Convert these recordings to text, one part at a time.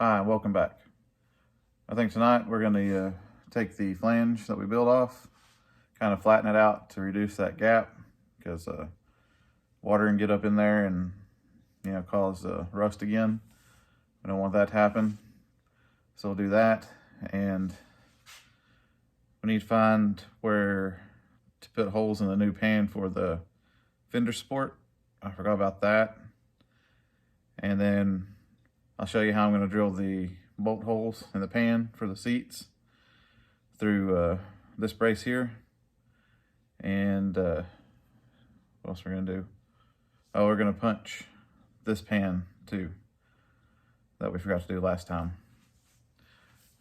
Hi, welcome back. I think tonight we're going to take the flange that we built off, kind of flatten it out to reduce that gap, because water can get up in there and cause rust again. We don't want that to happen, so we'll do that. And we need to find where to put holes in the new pan for the fender support. I forgot about that. And then I'll show you how I'm going to drill the bolt holes in the pan for the seats through this brace here. And what else we're going to do? Oh, we're going to punch this pan too, that we forgot to do last time.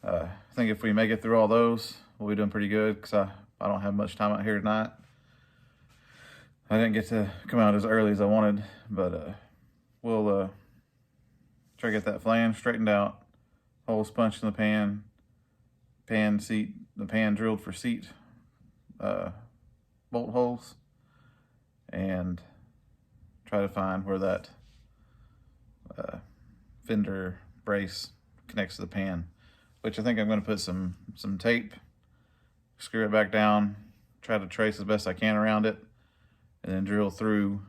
I think if we make it through all those, we'll be doing pretty good, because I don't have much time out here tonight. I didn't get to come out as early as I wanted, but we'll try to get that flange straightened out, holes punched in the pan, the pan drilled for seat bolt holes, and try to find where that fender brace connects to the pan, which I think I'm going to put some tape, screw it back down, try to trace as best I can around it, and then drill through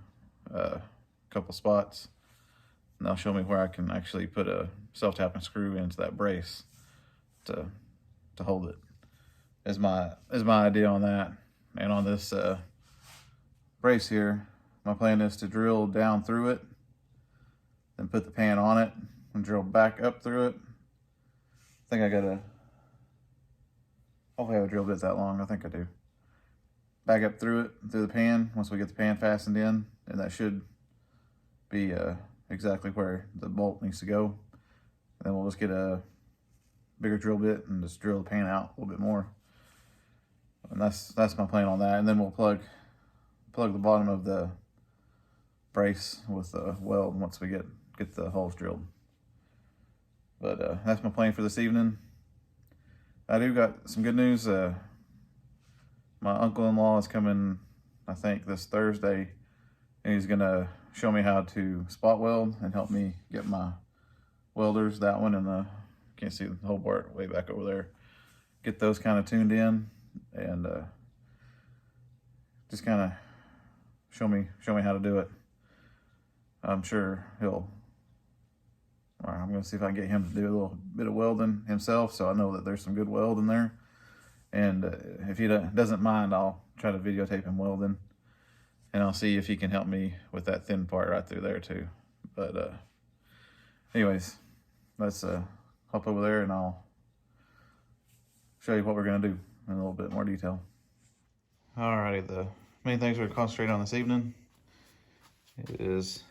a couple spots. And they'll show me where I can actually put a self-tapping screw into that brace to hold it. Is my idea on that. And on this brace here, my plan is to drill down through it, then put the pan on it, and drill back up through it. I think I gotta, hopefully I have a drill bit that long. I think I do. Back up through the pan once we get the pan fastened in, and that should be exactly where the bolt needs to go. And then we'll just get a bigger drill bit and just drill the pan out a little bit more. And that's my plan on that. And then we'll plug the bottom of the brace with a weld once we get the holes drilled. But that's my plan for this evening. I do got some good news. My uncle-in-law is coming, I think, this Thursday, and he's gonna show me how to spot weld and help me get my welders, that one and the, can't see the whole part way back over there, get those kind of tuned in, and just kind of show me how to do it. I'm sure I'm gonna see if I can get him to do a little bit of welding himself, so I know that there's some good weld in there. And if he doesn't mind, I'll try to videotape him welding, and I'll see if he can help me with that thin part right through there too. But anyways, let's hop over there and I'll show you what we're gonna do in a little bit more detail. Alrighty, the main things we're gonna concentrate on this evening is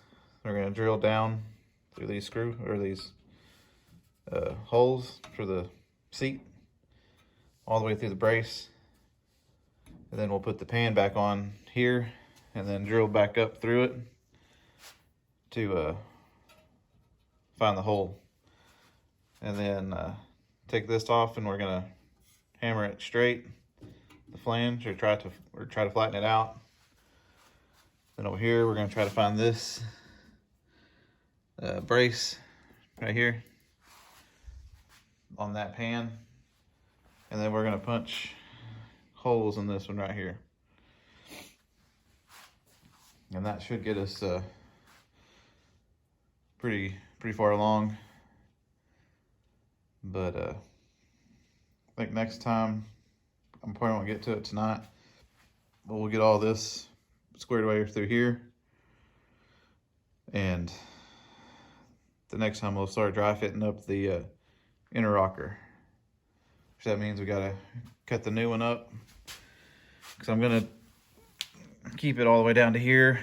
we're gonna drill down through these holes for the seat, all the way through the brace. And then we'll put the pan back on here and then drill back up through it to find the hole. And then take this off, and we're gonna hammer it straight, the flange, or try to flatten it out. Then over here, we're gonna try to find this brace right here on that pan. And then we're gonna punch holes in this one right here. And that should get us pretty far along. But I think next time, I'm probably won't get to it tonight, but we'll get all this squared away through here. And the next time we'll start dry fitting up the inner rocker. So that means we gotta cut the new one up, because I'm gonna keep it all the way down to here.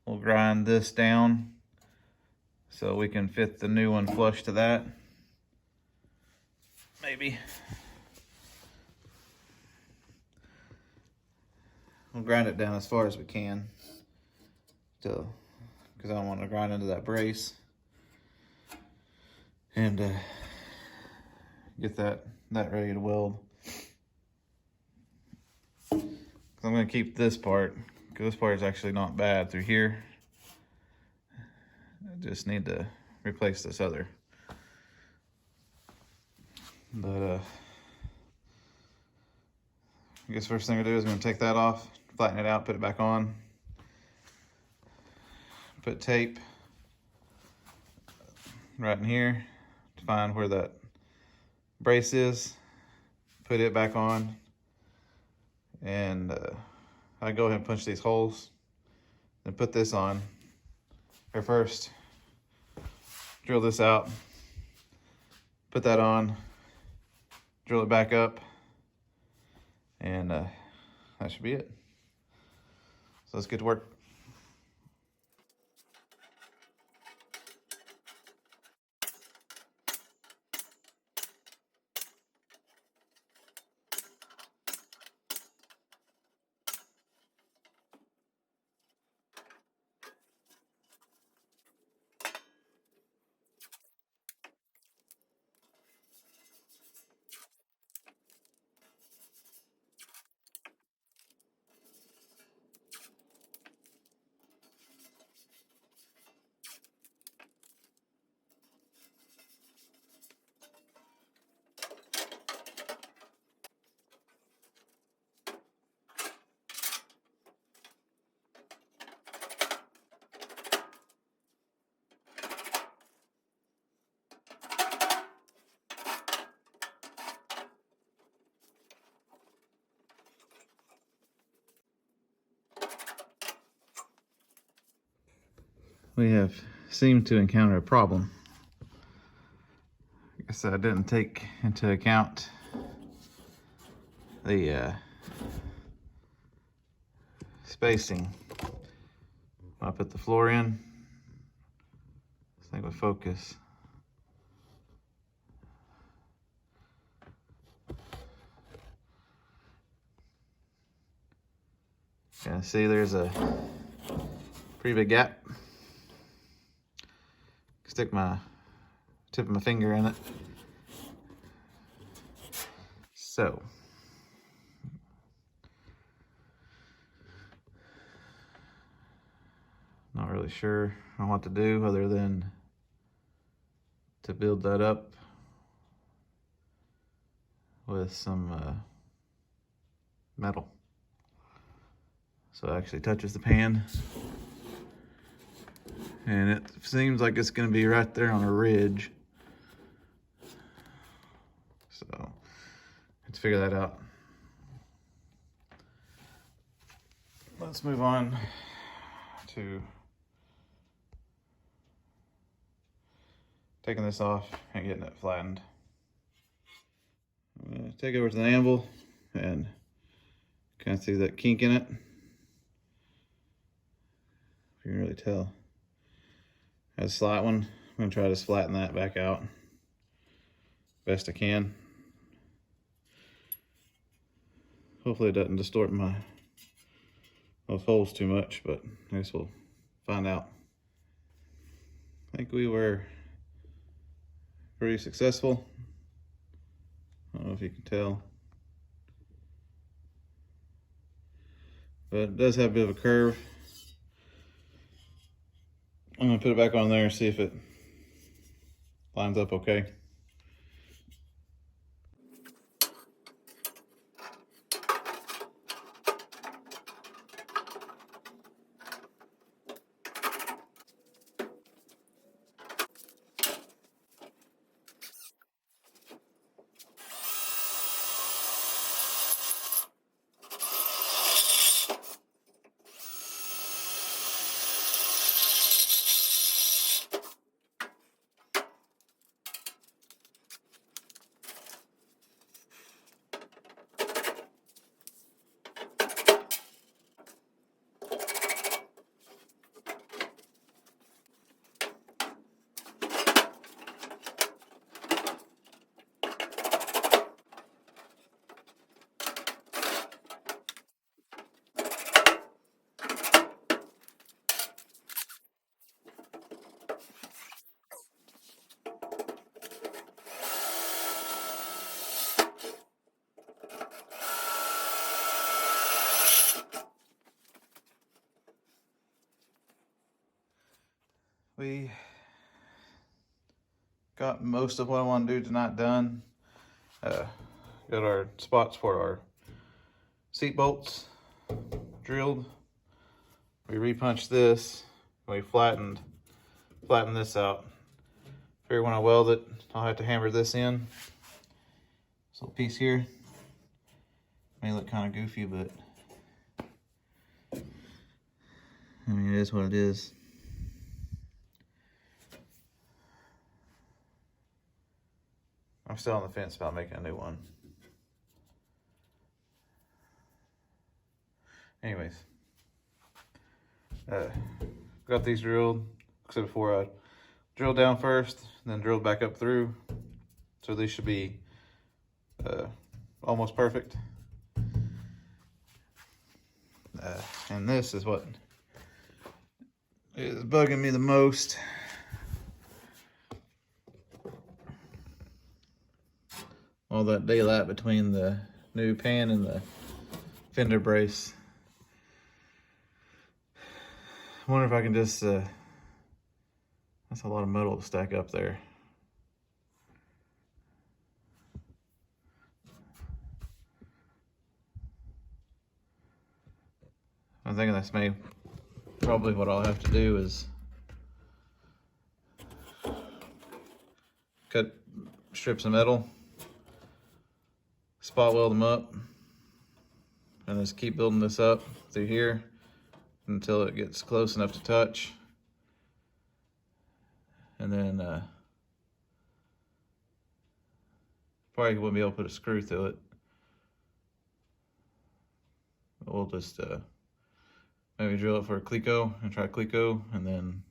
We'll grind this down so we can fit the new one flush to that. Maybe. We'll grind it down as far as we can, because I don't want to grind into that brace. And get that ready to weld. I'm going to keep this part, because this part is actually not bad through here. I just need to replace this other But I guess first thing I do is I'm gonna take that off, flatten it out, put it back on, put tape right in here to find where that brace is, put it back on, and I go ahead and punch these holes, then put this on. Or first, drill this out, put that on, drill it back up, and that should be it. So let's get to work. We have seemed to encounter a problem. I guess I didn't take into account the spacing. When I put the floor in, this thing would focus. Yeah, see there's a pretty big gap. Stick my tip of my finger in it. So not really sure on what to do other than to build that up with some metal so it actually touches the pan. And it seems like it's going to be right there on a ridge. So let's figure that out. Let's move on to taking this off and getting it flattened. I'm going to take it over to the anvil and kind of see that kink in it. You can really tell. Has a slight one. I'm going to try to flatten that back out best I can. Hopefully it doesn't distort those holes too much, but I guess we'll find out. I think we were pretty successful. I don't know if you can tell, but it does have a bit of a curve. I'm gonna put it back on there and see if it lines up okay. We got most of what I want to do tonight done. Got our spots for our seat bolts drilled. We repunched this. We flattened this out. Figure when I weld it, I'll have to hammer this in. This little piece here may look kind of goofy, but I mean, it is what it is. I'm still on the fence about making a new one. Anyways, got these drilled, except before I drilled down first, then drilled back up through. So these should be almost perfect. And this is what is bugging me the most. All that daylight between the new pan and the fender brace. I wonder if I can just, that's a lot of metal to stack up there. I'm thinking that's probably what I'll have to do is cut strips of metal, spot weld them up, and just keep building this up through here until it gets close enough to touch. And then probably wouldn't be able to put a screw through it. But we'll just maybe drill it for a Cleco and try Cleco, and then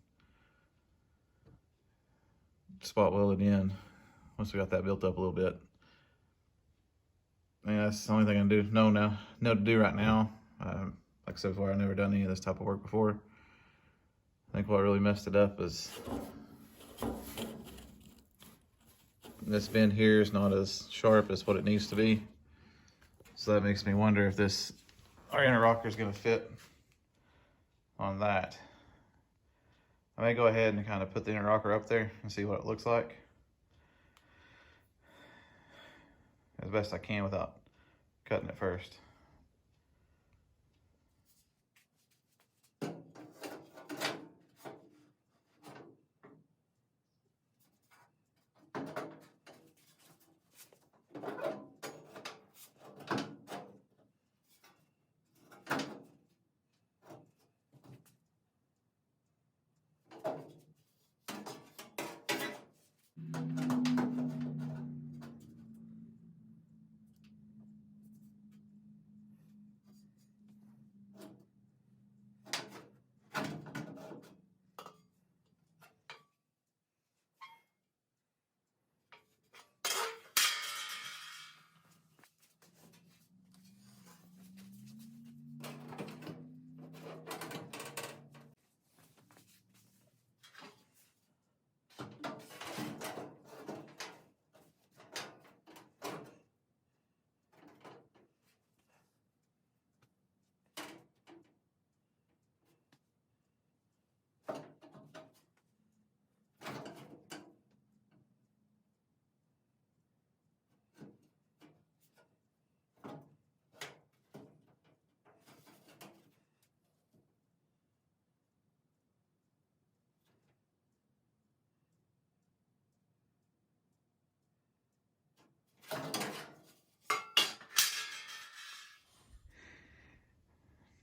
spot weld it in once we got that built up a little bit. I mean, that's the only thing I can know to do right now. Like I said before, I've never done any of this type of work before. I think what really messed it up is this bend here is not as sharp as what it needs to be. So that makes me wonder if our inner rocker is going to fit on that. I may go ahead and kind of put the inner rocker up there and see what it looks like as best I can without cutting it first.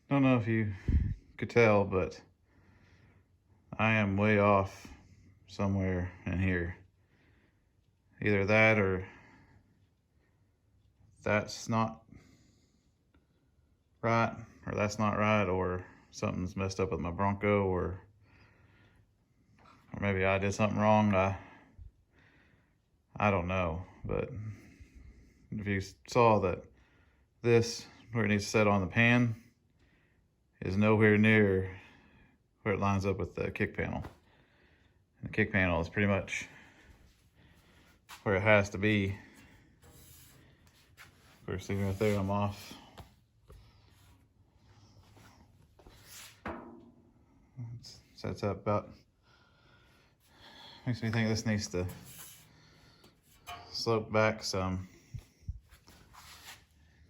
Don't know if you could tell, but I am way off somewhere in here. Either that or that's not right, or that's not right, or something's messed up with my Bronco, or maybe I did something wrong. I don't know, but if you saw that this, where it needs to set on the pan, is nowhere near where it lines up with the kick panel. And the kick panel is pretty much where it has to be. Of course, see right there, I'm off. Sets up about, makes me think this needs to slope back some.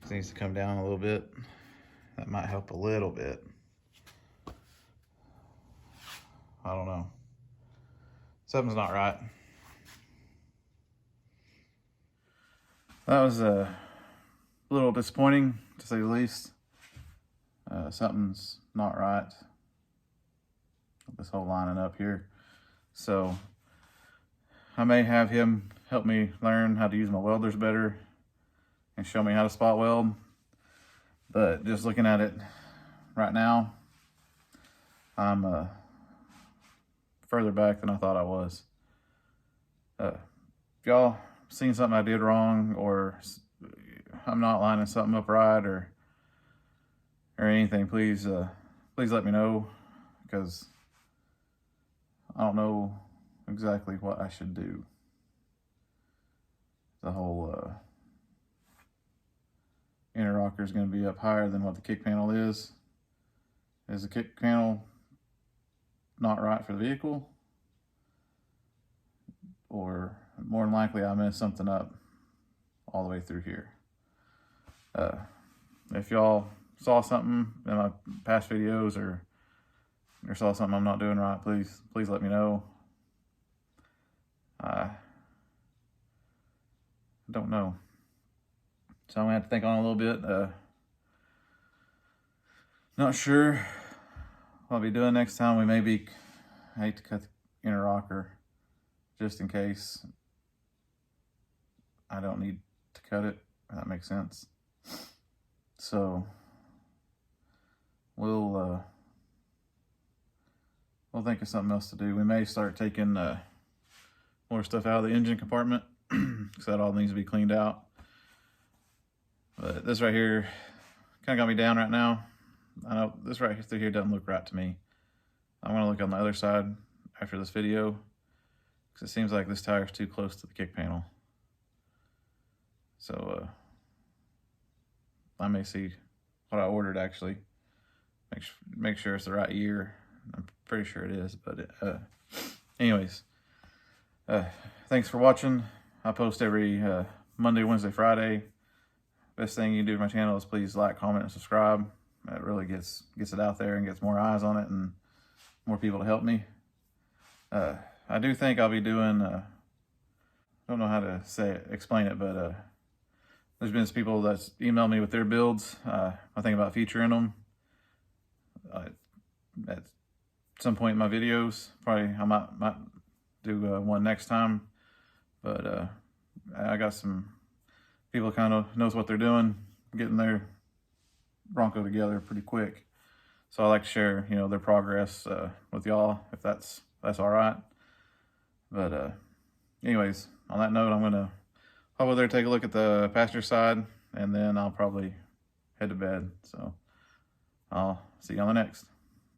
It needs to come down a little bit. That might help a little bit. I don't know. Something's not right. That was a little disappointing, to say the least. Something's not right with this whole lining up here. So I may have him help me learn how to use my welders better and show me how to spot weld. But just looking at it right now, I'm further back than I thought I was. If y'all seen something I did wrong, or I'm not lining something up right, or anything, please let me know, because I don't know exactly what I should do. The whole inner rocker is going to be up higher than what the kick panel is. Is the kick panel not right for the vehicle? Or more than likely I messed something up all the way through here. If y'all saw something in my past videos, or saw something I'm not doing right, please let me know. I don't know. So I'm gonna have to think on it a little bit. Not sure what I'll be doing next time. I hate to cut the inner rocker just in case I don't need to cut it, if that makes sense. So we'll think of something else to do. We may start taking more stuff out of the engine compartment, because that all needs to be cleaned out. But this right here kind of got me down right now. I know this right through here doesn't look right to me. I'm gonna look on the other side after this video, because it seems like this tire is too close to the kick panel. So I may see what I ordered actually. Make sure it's the right year. I'm pretty sure it is, but anyways, thanks for watching. I post every Monday, Wednesday, Friday. Best thing you can do to my channel is please like, comment, and subscribe. It really gets it out there and gets more eyes on it and more people to help me. I do think I'll be doing, I don't know how to explain it, but there's been some people that's emailed me with their builds. I think about featuring them at some point in my videos. Probably I might do one next time, but I got some people kind of knows what they're doing, getting their Bronco together pretty quick. So I like to share, their progress with y'all, if that's all right. But anyways, on that note, I'm gonna hop over there, take a look at the passenger side, and then I'll probably head to bed. So I'll see you on the next.